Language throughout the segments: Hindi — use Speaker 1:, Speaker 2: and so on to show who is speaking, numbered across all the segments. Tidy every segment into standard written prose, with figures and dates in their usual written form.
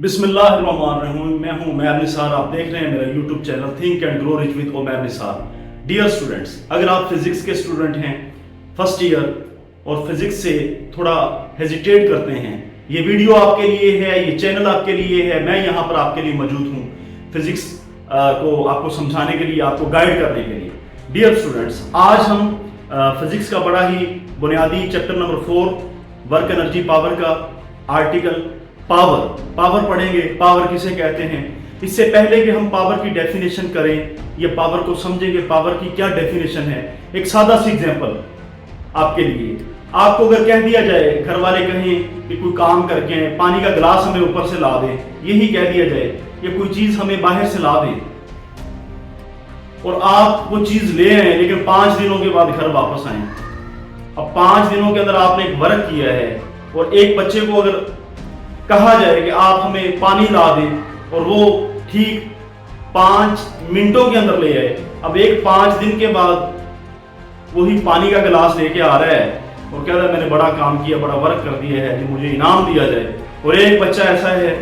Speaker 1: बिस्मिल्लाहिर्रहमानिर्रहीम। मैं हूं उमैर निसार। आप देख रहे हैं मेरा YouTube channel think and grow rich with Umair Nisar. Dear students, अगर आप फिजिक्स के स्टूडेंट हैं फर्स्ट ईयर और फिजिक्स से थोड़ा हेजिटेट करते हैं, ये वीडियो आपके लिए है, ये चैनल आपके लिए है। मैं यहाँ पर आपके लिए मौजूद हूँ फिजिक्स को आपको समझाने के लिए, आपको गाइड करने के लिए। डियर स्टूडेंट्स, आज हम फिजिक्स का बड़ा ही बुनियादी chapter number 4 work energy power का आर्टिकल पावर पढ़ेंगे। पावर किसे कहते हैं? इससे पहले कि हम पावर की डेफिनेशन करें, ये पावर को समझेंगे, पावर की क्या डेफिनेशन है। एक सादा सी एग्जांपल आपके लिए। आपको अगर कह दिया जाए, घर वाले कहें कि कोई काम करके आए, पानी का गिलास हमें ऊपर से ला दे, यही कह दिया जाए, या कोई चीज हमें बाहर से ला दे और आप वो चीज ले आए, लेकिन 5 दिनों के बाद घर वापस आए। अब 5 दिनों के अंदर आपने एक वर्क किया है और एक बच्चे को अगर कहा जाए कि आप हमें पानी ला दें और वो ठीक 5 मिनटों के अंदर ले आए, अब एक 5 दिन के बाद वही पानी का गिलास लेके आ रहा है और कह रहा है मैंने बड़ा काम किया, बड़ा वर्क कर दिया है, मुझे इनाम दिया जाए। और एक बच्चा ऐसा है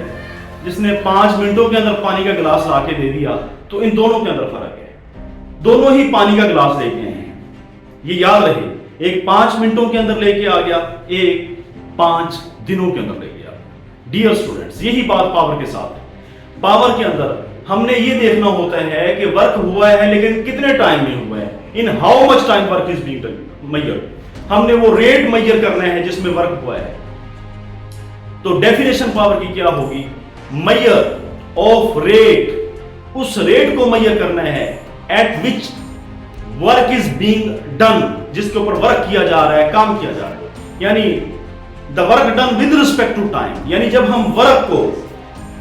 Speaker 1: जिसने 5 मिनटों के अंदर पानी का गिलास ला के दे दिया, तो इन दोनों के अंदर फर्क है। दोनों ही पानी का गिलास लेके आए हैं, ये याद रहे। एक 5 मिनटों के अंदर लेके आ गया, एक 5 दिनों के अंदर ले गया। डियर स्टूडेंट्स, यही बात पावर के साथ है। पावर के अंदर हमने ये देखना होता है कि वर्क हुआ है, लेकिन कितने टाइम में हुआ है, in how much time work is being measured. हमने वो रेट मेजर करना है जिसमें वर्क हुआ है। तो डेफिनेशन पावर की क्या होगी? मेजर ऑफ रेट, उस रेट को मेजर करना है eight which work is being done, जिसके ऊपर वर्क किया जा रहा है, काम किया जा रहा है। यानी the work done with respect to time, यानी जब हम वर्क को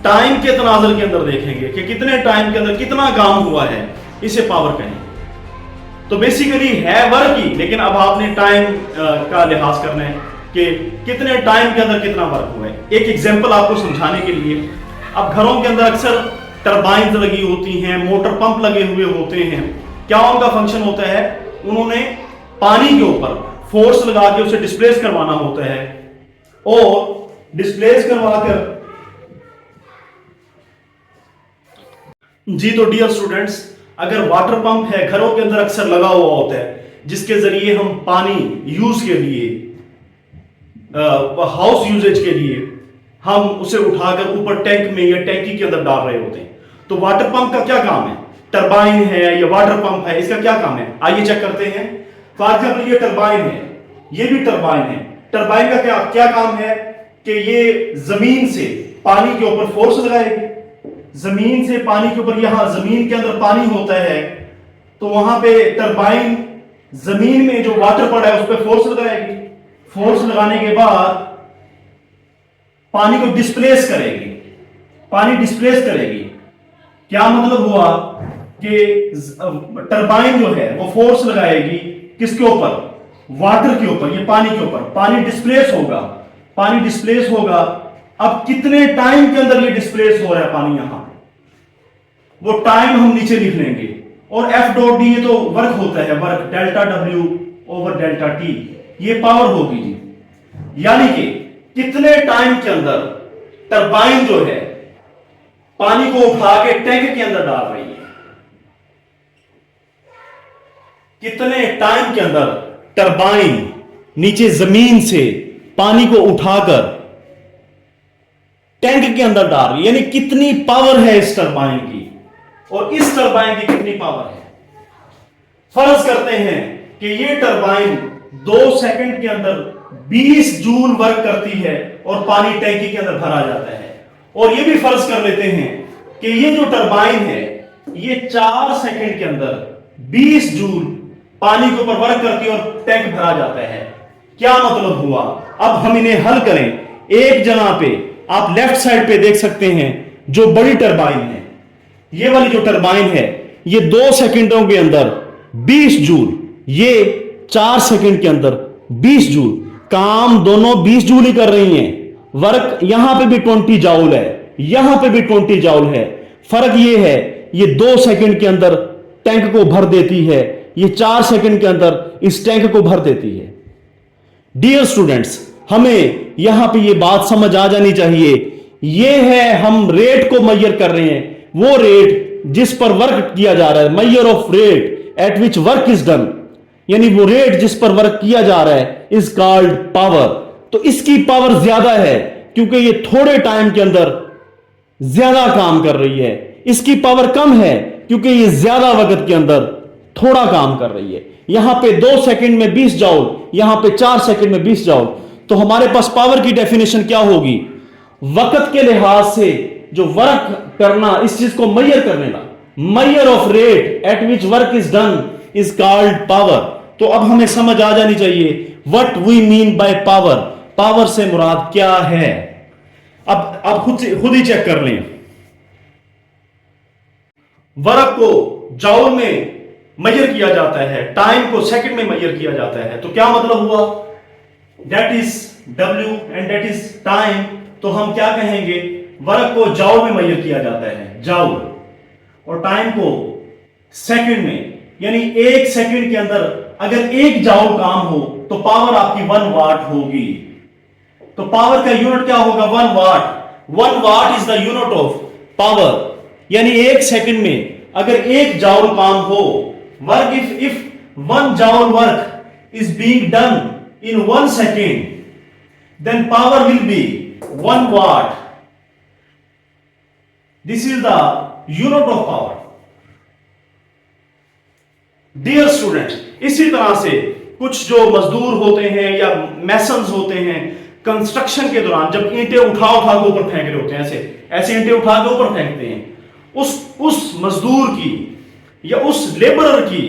Speaker 1: टाइम के तनाजुर के अंदर देखेंगे कि कितने टाइम के अंदर कितना काम हुआ है, इसे पावर कहेंगे। तो बेसिकली है वर्क ही, लेकिन अब आपने टाइम का लिहाज करना है कि कितने टाइम के अंदर कितना वर्क हुआ है। एक एग्जांपल आपको समझाने के लिए, अब घरों के अंदर अक्सर टरबाइंस लगी होती हैं, मोटर पंप लगे हुए होते हैं। क्या उनका फंक्शन होता है? उन्होंने पानी के ऊपर फोर्स लगा के उसे डिस्प्लेस करवाना होता है, और डिस्प्लेस करवाकर जी। तो डियर स्टूडेंट्स, अगर वाटर पंप है घरों के अंदर अक्सर लगा हुआ होता है, जिसके जरिए हम पानी यूज के लिए, हाउस यूजेज के लिए हम उसे उठाकर ऊपर टैंक में या टैंकी के अंदर डाल रहे होते हैं। तो वाटर पंप का क्या काम है? टरबाइन है या वाटर पंप है, इसका क्या काम है? आइए चेक करते हैं। फॉर एग्जाम्पल ये टरबाइन है, ये भी टरबाइन है। टरबाइन का क्या काम है कि ये जमीन से पानी के ऊपर फोर्स लगाएगी। जमीन से पानी के ऊपर, यहां जमीन के अंदर पानी होता है, तो वहां पे टरबाइन जमीन में जो वाटर पड़ा है उस पर फोर्स लगाएगी। फोर्स लगाने के बाद पानी को डिस्प्लेस करेगी, पानी डिस्प्लेस करेगी। क्या मतलब हुआ कि टरबाइन जो है वो फोर्स लगाएगी किसके ऊपर? वाटर के ऊपर, ये पानी के ऊपर। पानी डिस्प्लेस होगा, पानी डिस्प्लेस होगा। अब कितने टाइम के अंदर ये डिस्प्लेस हो रहा है पानी, यहां वो टाइम हम नीचे लिख लेंगे। और एफ डॉट डी, ये तो वर्क होता है, work delta W over delta T, ये पावर होगी जी। यानी कि कितने टाइम के अंदर टरबाइन जो है पानी को उठा के टैंक के अंदर डाल रही है, कितने टाइम के अंदर टरबाइन नीचे जमीन से पानी को उठाकर टैंक के अंदर डाल रही है, यानी कितनी पावर है इस टरबाइन की, और इस टरबाइन की कितनी पावर है। फर्ज करते हैं कि ये टरबाइन 2 सेकंड के अंदर 20 जूल वर्क करती है और पानी टैंकी के अंदर भरा जाता है। और ये भी फर्ज कर लेते हैं कि ये जो टरबाइन है ये 4 सेकंड के अंदर 20 जूल पानी के ऊपर वर्क करती है और टैंक भरा जाता है। क्या मतलब हुआ? अब हम इन्हें हल करें। एक जगह पे आप लेफ्ट साइड पे देख सकते हैं जो बड़ी टरबाइन है, ये वाली जो टरबाइन है, ये 2 सेकंडों के अंदर 20 जूल, ये 4 सेकंड के अंदर 20 जूल, काम दोनों 20 जूल ही कर रही हैं। वर्क यहां पे भी 20 जाउल है, यहां पे भी 20 जाउल है। फर्क ये है, ये 2 सेकंड के अंदर टैंक को भर देती है, ये 4 सेकंड के अंदर इस टैंक को भर देती है। डियर स्टूडेंट्स, हमें यहां पे ये बात समझ आ जानी चाहिए ये है, हम रेट को मेजर कर रहे हैं, वो रेट जिस पर वर्क किया जा रहा है, major of rate at which work is done, यानी वो रेट जिस पर वर्क किया जा रहा है इज कॉल्ड पावर। तो इसकी पावर ज्यादा है क्योंकि ये थोड़े टाइम के अंदर ज्यादा काम कर रही है। इसकी पावर कम है क्योंकि ये ज्यादा वक्त के अंदर थोड़ा काम कर रही है। यहां पे 2 सेकंड में 20 जॉउल, यहां पे 4 सेकंड में 20 जॉउल। तो हमारे पास पावर की डेफिनेशन क्या होगी? वक्त के लिहाज से जो वर्क करना, इस चीज को मेजर करने का, measure of rate at which work is done is called power. तो अब हमें समझ आ जानी चाहिए what we mean by power. Power से मुराद क्या है? अब आप खुद ही चेक कर लें। वर्क को जॉउल में मेजर किया जाता है, टाइम को सेकंड में मेजर किया जाता है। तो क्या मतलब हुआ? That is W and that is time. तो हम क्या कहेंगे? वर्क को जॉउल में मेजर किया जाता है, जॉउल, और टाइम को सेकंड में। यानी 1 सेकंड के अंदर अगर 1 जॉउल काम हो तो पावर आपकी 1 वाट होगी। तो पावर का यूनिट क्या होगा? 1 वाट। 1 what is the unit of power. यानी 1 सेकंड में अगर 1 जॉउल काम हो, work if 1 joule work is being done in 1 second, then power will be 1 watt. This is the unit of power. Dear students, इसी तरह से कुछ जो मजदूर होते हैं या मैसन्स होते हैं, कंस्ट्रक्शन के दौरान जब ईंटें उठा के ऊपर फेंक रहे होते हैं, ऐसे ईंटें उठा के ऊपर फेंकते हैं, उस मजदूर की या उस लेबरर की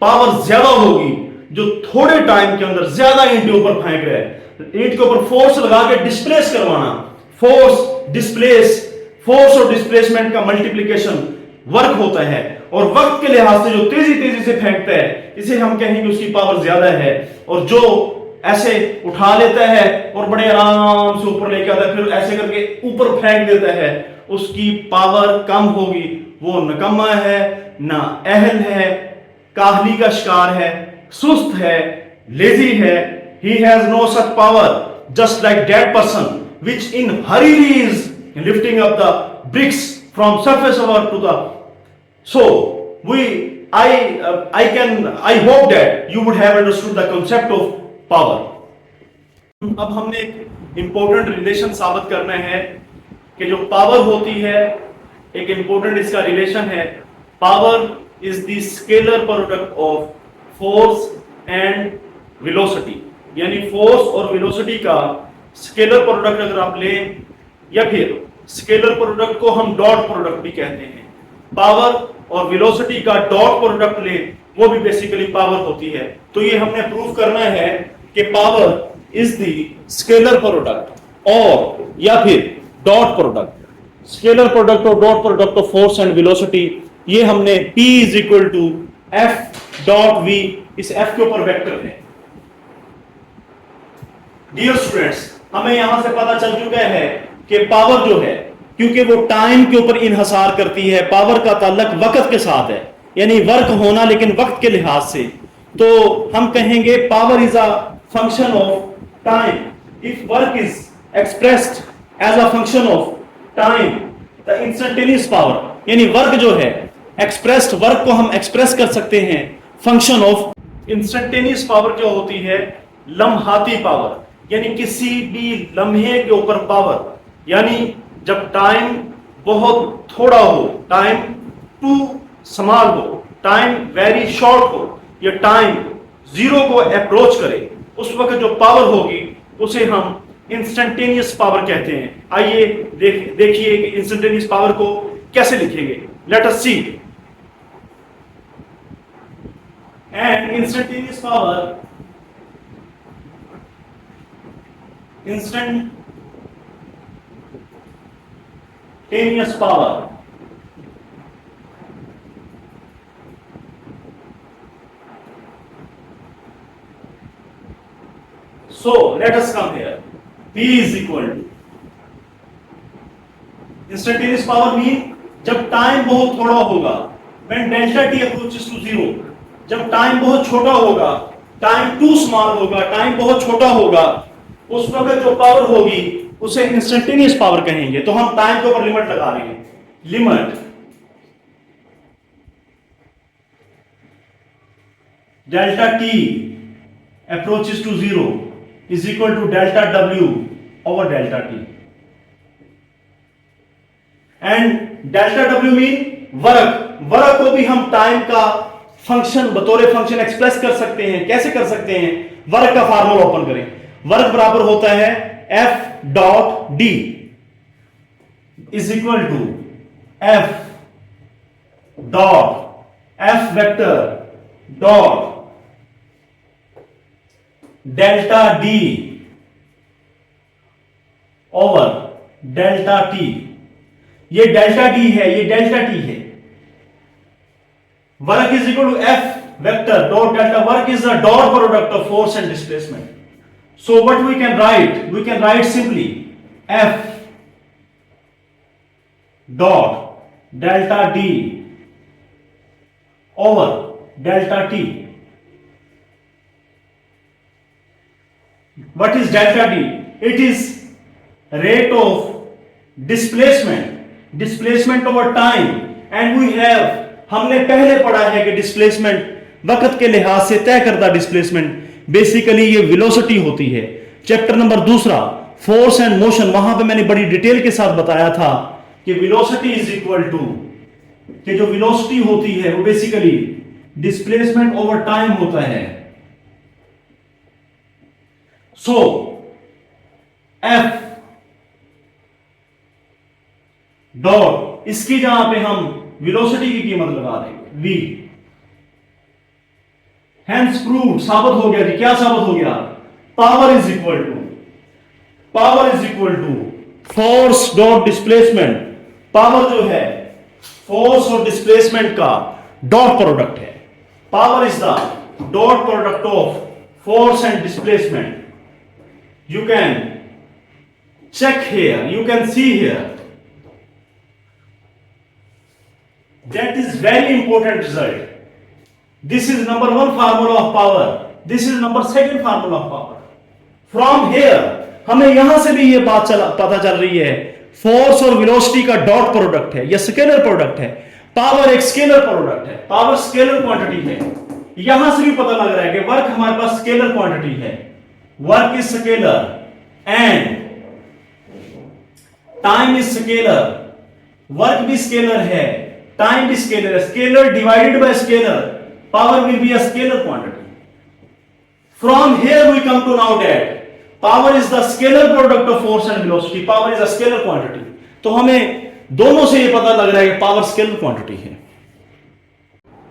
Speaker 1: पावर ज्यादा होगी जो थोड़े टाइम के अंदर ज्यादा ईंटें ऊपर फेंक रहा है। ईंट के ऊपर फोर्स लगा के डिस्प्लेस करवाना, फोर्स और डिस्प्लेसमेंट का मल्टीप्लिकेशन वर्क होता है। और वक्त के लिहाज से जो तेजी से फेंकता है, इसे हम कहेंगे उसकी पावर ज्यादा है। और जो ऐसे उठा लेता है और बड़े आराम से ऊपर लेके आता है, फिर ऐसे करके ऊपर फेंक देता है, उसकी पावर कम होगी। वो निकम्मा है, ना अहल है, काहली का शिकार है, सुस्त है, लेजी है। He has no such power, just like that person which in hurriedly is lifting up the bricks from surface of earth to the. So I hope that you would have understood the concept of power. अब हमने एक इंपॉर्टेंट रिलेशन साबित करना है कि जो पावर होती है, एक इंपॉर्टेंट इसका रिलेशन है। Power is the scalar product of force and velocity. यानी फोर्स और वेलोसिटी का स्केलर प्रोडक्ट अगर आप लें, या फिर स्केलर प्रोडक्ट को हम डॉट प्रोडक्ट भी कहते हैं, पावर और वेलोसिटी का डॉट प्रोडक्ट लें, वो भी बेसिकली पावर होती है। तो ये हमने प्रूव करना है कि power is the scalar product और या फिर डॉट प्रोडक्ट। स्केलर प्रोडक्ट और dot product of force and velocity, ये हमने P is equal to F dot V, इस F के ऊपर वेक्टर है। डियर स्टूडेंट्स, हमें यहां से पता चल चुका है कि पावर जो है, क्योंकि वो टाइम के ऊपर इन्हसार करती है, पावर का ताल्लुक वक्त के साथ है, यानी वर्क होना लेकिन वक्त के लिहाज से। तो हम कहेंगे power is a function of time. If work is expressed as a function of time, the instantaneous power, यानी वर्क जो है एक्सप्रेस्ड, वर्क को हम एक्सप्रेस कर सकते हैं फंक्शन ऑफ इंस्टेंटेनियस पावर। जो होती है लम्हाती पावर, यानी किसी भी लम्हे के ऊपर पावर, यानी जब टाइम बहुत थोड़ा हो, टाइम टू स्मॉल हो, टाइम वेरी शॉर्ट हो, या टाइम जीरो को अप्रोच करे, उस वक्त जो पावर होगी उसे हम इंस्टेंटेनियस पावर कहते हैं। आइए देखिए कि इंस्टेंटेनियस पावर को कैसे लिखेंगे। Let us see. And instantaneous power, instantaneous power so let us come here. P is equal to instantaneous power mean जब टाइम बहुत थोड़ा होगा, when delta t approaches to 0, जब टाइम बहुत छोटा होगा, टाइम टू स्मॉल होगा, टाइम बहुत छोटा होगा, उस वक्त जो पावर होगी उसे इंस्टेंटेनियस पावर कहेंगे। तो हम टाइम के ऊपर लिमिट लगा रहे हैं, limit delta T approaches to zero is equal to delta W over delta T, and delta W mean work. Work को भी हम टाइम का फंक्शन बतौर फंक्शन एक्सप्रेस कर सकते हैं। कैसे कर सकते हैं? वर्क का फार्मूला ओपन करें। वर्क बराबर होता है F dot D is equal to F dot F vector dot delta D over delta T. ये डेल्टा डी है, ये डेल्टा टी है। Work is equal to F vector dot delta. Work is the dot product of force and displacement. So what we can write? We can write simply F dot delta D over delta T. What is delta D? It is rate of displacement over time, and we have, हमने पहले पढ़ा है कि डिस्प्लेसमेंट वक्त के लिहाज से तय करता डिस्प्लेसमेंट बेसिकली ये वेलोसिटी होती है। Chapter number 2 force and motion, वहां पे मैंने बड़ी डिटेल के साथ बताया था कि वेलोसिटी इज इक्वल टू, कि जो वेलोसिटी होती है वो बेसिकली डिस्प्लेसमेंट ओवर टाइम होता है। सो एफ डॉट, इसकी जहां पे हम वेलोसिटी की कीमत लगा देंगे वी। Hence proved, साबित हो गया कि क्या साबित हो गया? Power is equal to force dot displacement. Power जो है फोर्स और डिस्प्लेसमेंट का डॉट प्रोडक्ट है। Power is the dot product of force and displacement. You can check here, you can see here, that is very important result. This is number 1 formula of power, this is number 2 formula of power. From here हमें यहां से भी ये बात पता चल रही है, फोर्स और वेलोसिटी का डॉट प्रोडक्ट है या स्केलर प्रोडक्ट है। पावर एक स्केलर प्रोडक्ट है, पावर स्केलर क्वांटिटी है। यहां से भी पता लग रहा है कि वर्क हमारे पास स्केलर क्वांटिटी है, work is scalar and time is scalar. Work भी स्केलर है, टाइम भी स्केलर है। Scalar divided by scalar, power will be a scalar quantity. From here we come to know that power is the scalar product of force and velocity. Power is a scalar quantity. तो हमें दोनों से ये पता लग रहा है कि पावर स्केलर क्वांटिटी है।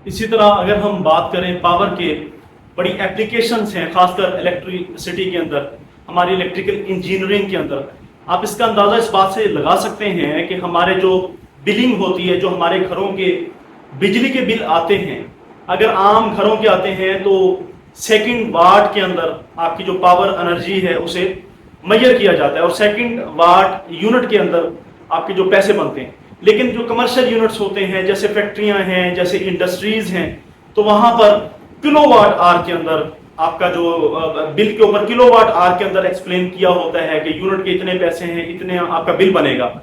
Speaker 1: इसी तरह अगर हम बात करें पावर के बड़ी एप्लीकेशंस हैं, खासकर इलेक्ट्रिसिटी के अंदर, हमारी इलेक्ट्रिकल इंजीनियरिंग के अंदर। आप इसका अंदाजा इस बात से लगा सकते हैं कि हमारे जो बिलिंग होती है, जो हमारे घरों के बिजली के बिल आते हैं, अगर आम घरों के आते हैं तो सेकंड वाट के अंदर आपकी जो पावर एनर्जी है उसे मेजर किया जाता है और सेकंड वाट यूनिट के अंदर आपके जो पैसे बनते हैं। लेकिन जो कमर्शियल यूनिट्स होते हैं, जैसे फैक्ट्रियां हैं, जैसे इंडस्ट्रीज हैं, तो वहां पर किलोवाट आवर के अंदर आपका जो बिल के ऊपर किलोवाट आवर के अंदर एक्सप्लेन किया होता है कि यूनिट के इतने पैसे हैं, इतने आपका बिल बनेगा।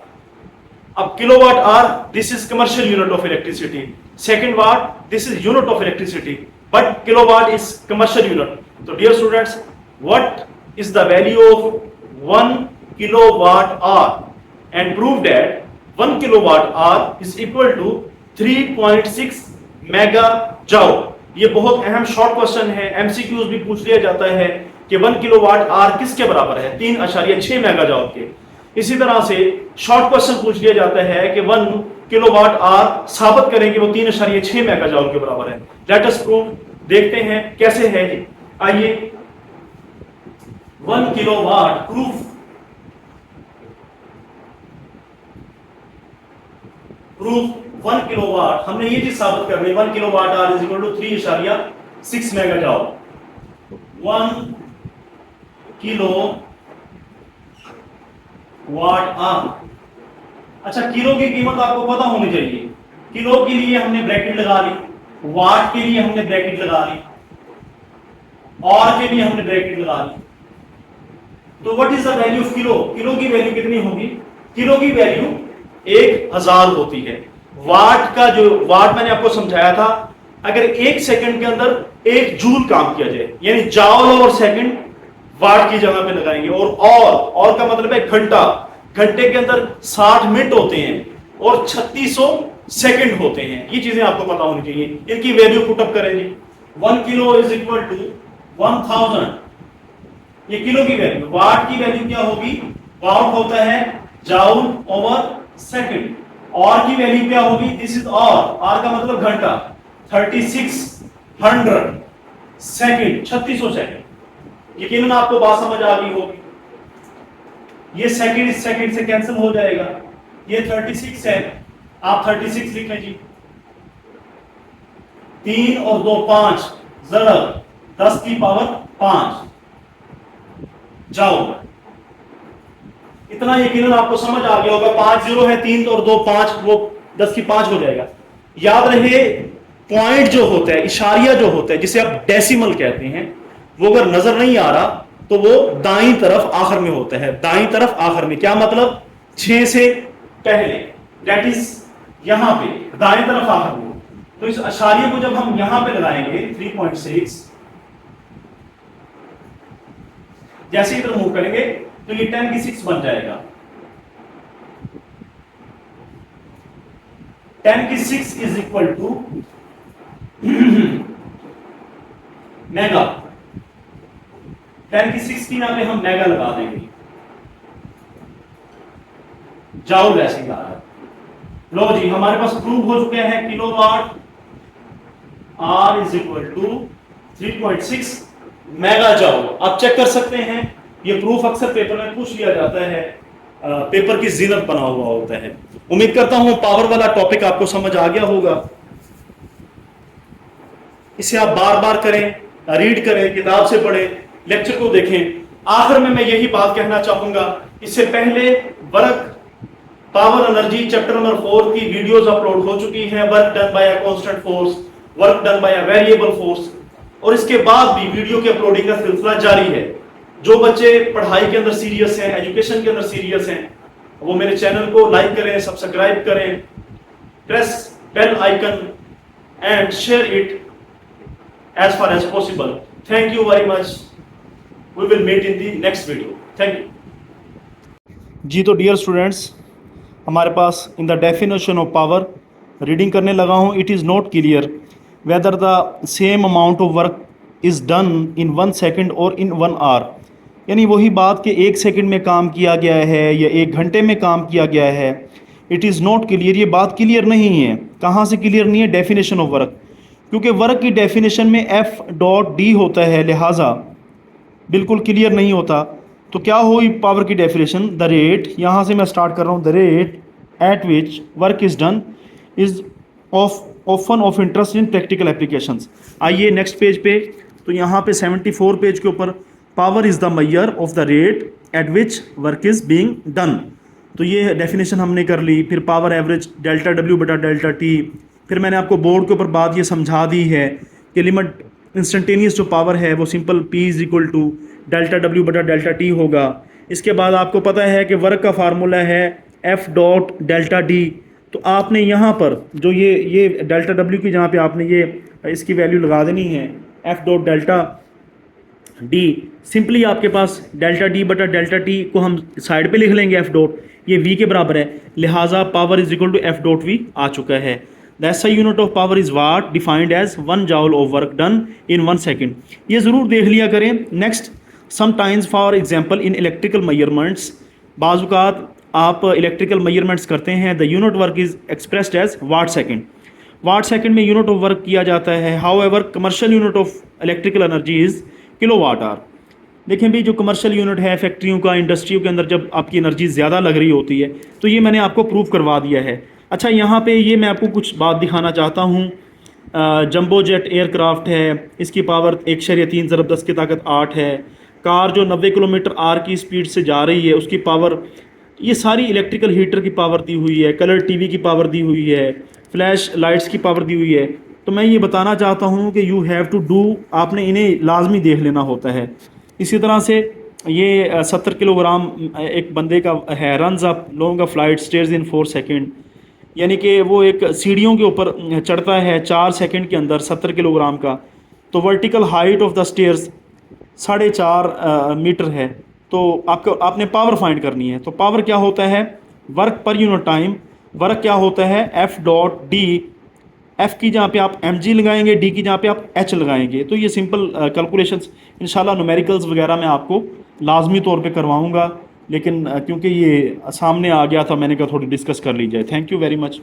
Speaker 1: अब kilowatt hour, this is commercial unit of electricity. Second watt, this is unit of electricity, but kilowatt is commercial unit. तो dear students, what is the value of 1 kilowatt hour and prove that 1 kilowatt hour is equal to 3.6 mega joule. ये बहुत अहम शॉर्ट क्वेश्चन है, एमसीक्यूज भी पूछ लिया जाता है कि 1 किलोवाट आवर किसके बराबर है? 3.6 मेगा जॉल के। इसी तरह से शॉर्ट क्वेश्चन पूछ लिया जाता है कि 1 किलोवाट आवर साबित करें कि वो 3.6 मेगा जॉल के बराबर है। लेट अस प्रूव, देखते हैं कैसे है ये। आइए 1 किलोवाट प्रूफ 1 किलोवाट, हमने ये चीज साबित करनी है। 1 kilowatt hour is equal to 3.6 mega joule. 1 kilo watt hour. अच्छा, किलो की कीमत आपको पता होनी चाहिए। किलो के लिए हमने ब्रैकेट लगा ली, वाट के लिए हमने ब्रैकेट लगा ली, और के लिए हमने ब्रैकेट लगा ली। तो what is the value of kilo? Kilo की वैल्यू कितनी होगी? किलो की वैल्यू 1000 होती है। वाट का जो वाट मैंने आपको समझाया था, अगर 1 सेकंड के अंदर 1 जूल काम किया जाए, यानी जाउल और सेकंड वाट की जगह पे लगाएंगे। और का मतलब है घंटा। घंटे के अंदर 60 मिनट होते हैं और 3600 सेकंड होते हैं। ये चीजें आपको पता होनी चाहिए। इनकी वैल्यू पुटअप करें जी। 1 किलो इज इक्वल टू 1000। ये किलो की वैल्यू। वाट की वैल्यू क्या होगी? वाट होता है जाउल ओवर सेकंड। और की वैल्यू क्या होगी? दिस इज और का मतलब घंटा। 3600 सेकंड, 3600 सेकंड। यकीनन आपको बात समझ आ गई होगी। ये सेकंड इस सेकंड से कैंसिल हो जाएगा। ये 36 है, आप 36 लिख लें जी। 3 और 2 5, जरा 10 की पावर 5 जाओ। इतना यकीनन आपको समझ आ गया होगा। 5 जीरो है, 3 और 2 5, वो 10 की 5 हो जाएगा। याद रहे, पॉइंट जो होता है, इशारिया जो होता है, जिसे आप डेसिमल कहते हैं, वो अगर नजर नहीं आ रहा तो वो दाईं तरफ आखिर में होता है। दाईं तरफ आखिर में क्या मतलब? 6 से पहले, दैट इज यहां पे दाईं तरफ आखिर में। तो इस इशारिये को जब हम यहां पे लगाएंगे 3.6, जैसे इधर मूव करेंगे तो ये 10 की 6 बन जाएगा। 10 की 6 इज इक्वल टू मेगा। 10 की 6 की यहां पे हम मेगा लगा देंगे। जाओ वैसे ही आ रहा है। लो जी, हमारे पास प्रूव हो चुके हैं kilowatt R is equal to 3.6 mega joule. आप चेक कर सकते हैं, ये प्रूफ अक्सर पेपर में पूछ लिया जाता है, पेपर की जीनत बना हुआ होता है। उम्मीद करता हूं पावर वाला टॉपिक आपको समझ आ गया होगा। इसे आप बार बार करें, रीड करें, किताब से पढ़ें, लेक्चर को देखें। आखिर में मैं यही बात कहना चाहूंगा, इससे पहले work power energy chapter number 4 की वीडियोस अपलोड हो चुकी हैं। Work done by a constant force, work done by a variable force, और इसके बाद भी वीडियो की अपलोडिंग का सिलसिला जारी है। जो बच्चे पढ़ाई के अंदर सीरियस हैं, एजुकेशन के अंदर सीरियस हैं, वो मेरे चैनल को लाइक करें, सब्सक्राइब करें, press bell icon and share it as far as possible. Thank you very much. We will meet in the next video. Thank you. जी तो डियर स्टूडेंट्स, हमारे पास in the definition of power reading करने लगा हूँ। It is not clear whether the same amount of work is done in 1 second और इन 1 आवर। यानी वही बात कि 1 सेकेंड में काम किया गया है या 1 घंटे में काम किया गया है। इट इज़ नॉट क्लियर, ये बात क्लियर नहीं है। कहाँ से क्लियर नहीं है? डेफिनेशन ऑफ वर्क, क्योंकि वर्क की डेफिनेशन में F.D होता है, लिहाजा बिल्कुल क्लियर नहीं होता। तो क्या हुई पावर की डेफिनेशन? द रेट, यहाँ से मैं स्टार्ट कर रहा हूँ, the rate at which work is done is often of interest in practical applications. आइए नेक्स्ट पेज पे, तो यहाँ पे 74 पेज के ऊपर power is the measure of the rate at which work is being done. तो ये डेफिनेशन हमने कर ली। फिर पावर एवरेज डेल्टा W बटा डेल्टा T। फिर मैंने आपको बोर्ड के ऊपर बात ये समझा दी है कि लिमिट इंस्टेंटेनियस जो पावर है वो simple P is equal to delta W बटा डेल्टा T होगा। इसके बाद आपको पता है कि वर्क का फार्मूला है F डॉट डेल्टा D। तो आपने यहाँ पर जो ये डेल्टा W की जहाँ पे आपने ये इसकी वैल्यू लगा देनी है F dot delta D। Simply आपके पास डेल्टा D बटा डेल्टा T को हम साइड पे लिख लेंगे F डॉट, ये V के बराबर है, लिहाजा power is equal to F dot V आ चुका है। The SI unit of power is watt defined as 1 joule of work done in 1 second. ये ज़रूर देख लिया करें। Next, sometimes for example in electrical measurements, बाज़ आप इलेक्ट्रिकल मेजरमेंट्स करते हैं, the unit work is expressed as watt second. Watt second में यूनिट ऑफ वर्क किया जाता है। However commercial unit of electrical energy is kilowatt hour. देखें भी, जो कमर्शियल यूनिट है फैक्ट्रियों का, इंडस्ट्रियों के अंदर जब आपकी एनर्जी ज़्यादा लग रही होती है, तो ये मैंने आपको प्रूव करवा दिया है। अच्छा, यहाँ पे ये मैं आपको कुछ बात दिखाना चाहता हूँ। जंबो जेट एयरक्राफ्ट है, इसकी पावर 1.3 ज़रब 10 की ताकत 8 है। कार जो 90 किलोमीटर आर की स्पीड से जा रही है, उसकी पावर, ये सारी इलेक्ट्रिकल हीटर की पावर दी हुई है, कलर टीवी की पावर दी हुई है, फ्लैश लाइट्स की पावर दी हुई है। तो मैं ये बताना चाहता हूँ कि यू हैव टू डू, आपने इन्हें लाजमी देख लेना होता है। इसी तरह से
Speaker 2: ये 70 किलोग्राम एक बंदे का है। रनज up long a flight stairs in 4 second, यानी कि वो एक सीढ़ियों के ऊपर चढ़ता है 4 सेकेंड के अंदर 70 किलोग्राम का। तो vertical height of the stairs 4.5 metre है। तो आपको आपने पावर फाइंड करनी है। तो पावर क्या होता है, work per unit time. Work क्या होता है, एफ डॉट डी। एफ की जहाँ पे आप एम जी लगाएंगे, डी की जहाँ पे आप एच लगाएंगे। तो ये सिंपल कैलकुलेशंस इंशाल्लाह न्यूमेरिकल्स वगैरह मैं आपको लाजमी तौर पे करवाऊंगा, लेकिन क्योंकि ये सामने आ गया था मैंने कहा थोड़ी डिस्कस कर ली जाए। Thank you very much.